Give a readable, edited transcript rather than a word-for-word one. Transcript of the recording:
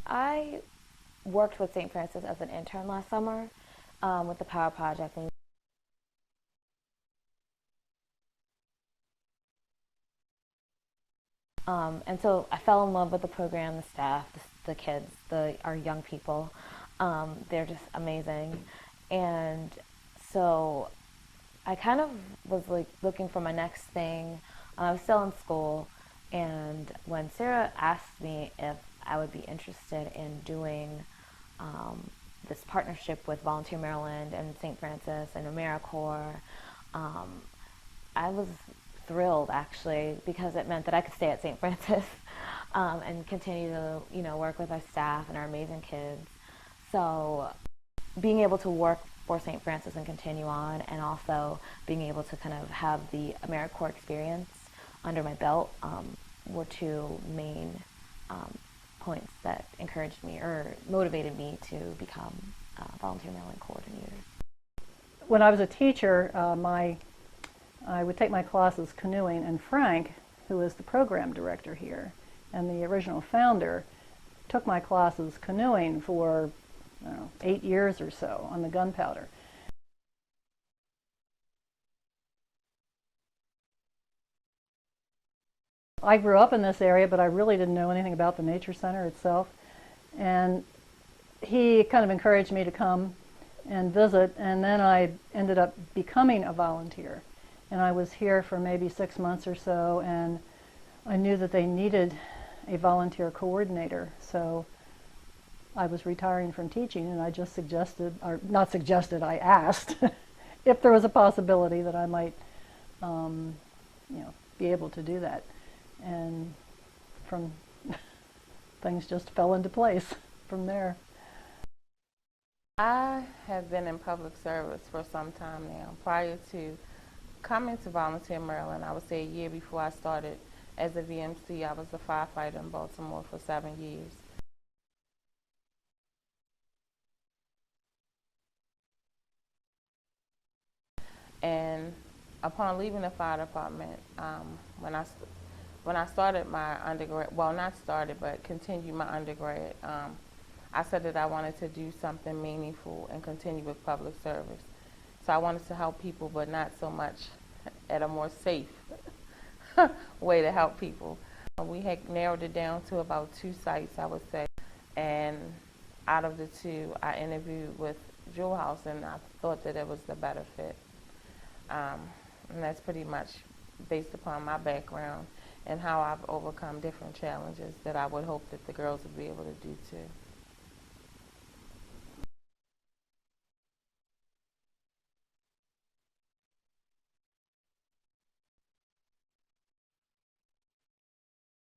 I worked with St. Francis as an intern last summer with the Power Project. And so I fell in love with the program, the staff, the kids, our young people. They're just amazing. And so I kind of was like looking for my next thing. I was still in school, and when Sarah asked me if I would be interested in doing this partnership with Volunteer Maryland and St. Francis and AmeriCorps, um, I was thrilled actually because it meant that I could stay at St. Francis and continue to work with our staff and our amazing kids. So being able to work for St. Francis and continue on, and also being able to kind of have the AmeriCorps experience under my belt were two main points that encouraged me or motivated me to become Volunteer Maryland coordinator. When I was a teacher, I would take my classes canoeing, and Frank, who is the program director here and the original founder, took my classes canoeing for 8 years or so on the Gunpowder. I grew up in this area, but I really didn't know anything about the Nature Center itself. And he kind of encouraged me to come and visit, and then I ended up becoming a volunteer. And I was here for maybe 6 months or so, and I knew that they needed a volunteer coordinator. So I was retiring from teaching, and I just suggested, or not suggested, I asked if there was a possibility that I might be able to do that. And from things just fell into place from there. I have been in public service for some time now. Prior to coming to Volunteer Maryland, I would say a year before I started as a VMC, I was a firefighter in Baltimore for 7 years. And upon leaving the fire department, when I started my undergrad, well, not started, but continued my undergrad, I said that I wanted to do something meaningful and continue with public service. So I wanted to help people, but not so much at a more safe way to help people. We had narrowed it down to about 2 sites, I would say. And out of the 2, I interviewed with Jewel House, and I thought that it was the better fit. And that's pretty much based upon my background and how I've overcome different challenges that I would hope that the girls would be able to do too.